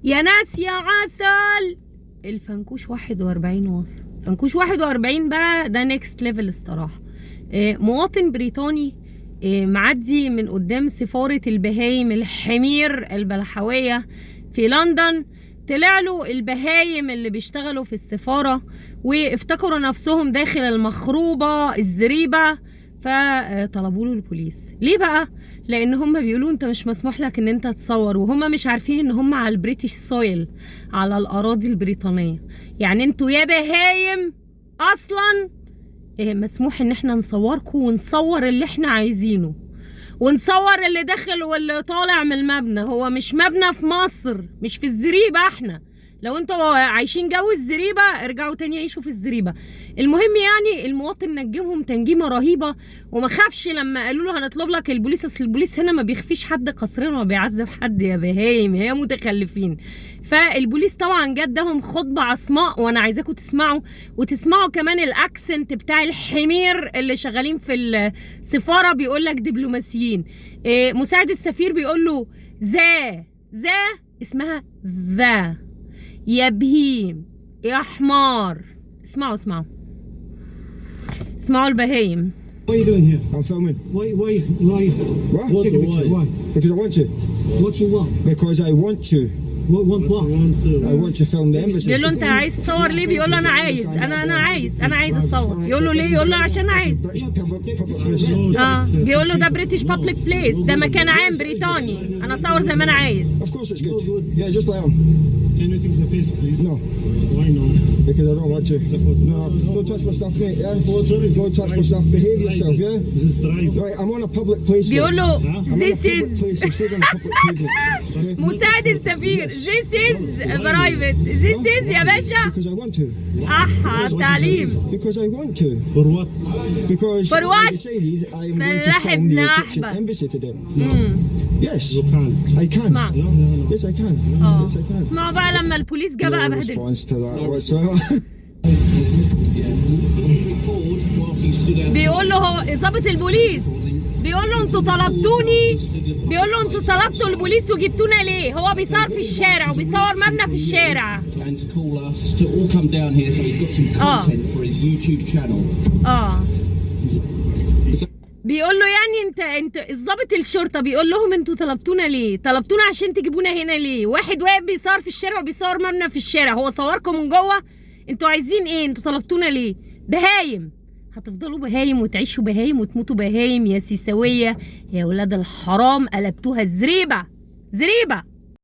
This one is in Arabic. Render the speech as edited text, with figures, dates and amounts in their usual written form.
يا ناس يا عسل. الفنكوش 41 واصل. فنكوش 41 بقى ده نيكست ليفل الصراحة. مواطن بريطاني معدي من قدام سفارة البهايم الحمير البلحوية في لندن. طلع له البهايم اللي بيشتغلوا في السفارة وافتكروا نفسهم داخل المخروبة الزريبة، فطلبوا له البوليس. ليه بقى؟ لان هم بيقولوا انت مش مسموح لك ان انت تصور، وهم مش عارفين ان هم على البريتش سويل، على الاراضي البريطانية. يعني انتوا يا بهايم اصلا مسموح ان احنا نصوركم ونصور اللي احنا عايزينه، ونصور اللي داخل واللي طالع من المبنى. هو مش مبنى في مصر، مش في الزريبة. احنا لو انتوا عايشين جو الزريبة ارجعوا تاني عيشوا في الزريبة. المهم يعني المواطن نجمهم تنجيمة رهيبة وما خافش لما قالوا له هنطلب لك البوليس. اصل البوليس هنا ما بيخفيش حد قصرين وما بيعذب حد يا بهايم، هي متخلفين. فالبوليس طبعا جدهم خطبة عصماء، وانا عايزاكم تسمعوا وتسمعوا كمان الاكسنت بتاع الحمير اللي شغالين في السفارة. بيقول لك دبلوماسيين. مساعد السفير بيقول له ذا اسمها ذا، يا بهيم يا حمار. اسمعوا اسمعوا البهايم. What are you doing here? I'm filming. Why? What? Take a picture. Why? Because I want to. What you want? Because I want to. Want what? I want to film the embassy. بيقول له انت عايز تصور ليه؟ بيقول له انا عايز انا عايز اصور. يقول له ليه؟ يقول له عشان عايز. بيقول له ده بريتش بابليك بليس، ده مكان عام بريطاني، انا اصور زي ما انا عايز. Of course it's good. Yeah, just let him. Can you take the face, please? No. Why no? Because I don't want to. No, don't touch my stuff, mate. Yeah? Don't touch my stuff. Behave yourself, yeah? This is private. Right, I'm on a public place. بيقول له I'm on a this public is place. I'm staying on a public pavement. مساعد السفير. this is private. this is يا باشا. Because I want to. تعليم. Because I want to. For what? Because For what? I decided I am going to film the Egyptian embassy today. Yes. You can't. I can. اسمع. No. Yes, I can. Yes, I can. اسمعوا بقى لما البوليس جه بقى No بهدل. response to that whatsoever. بيقول له هو ضابط البوليس بيقول له انتوا طلبتوني، بيقول له انتوا طلبتوا البوليس وجبتونا ليه؟ هو بيصور في الشارع وبيصور مبنى في الشارع. بيقول له يعني انت الضابط الشرطه بيقول لهم انتوا طلبتونا ليه؟ طلبتونا عشان تجيبونا هنا ليه؟ واحد واقف بيصور في الشارع وبيصور مبنى في الشارع، هو صوركم من جوه؟ انتوا عايزين ايه؟ انتوا طلبتونا ليه؟ بهايم. هتفضلوا بهايم وتعيشوا بهايم وتموتوا بهايم يا سيساويه يا ولاد الحرام. قلبتوها زريبه.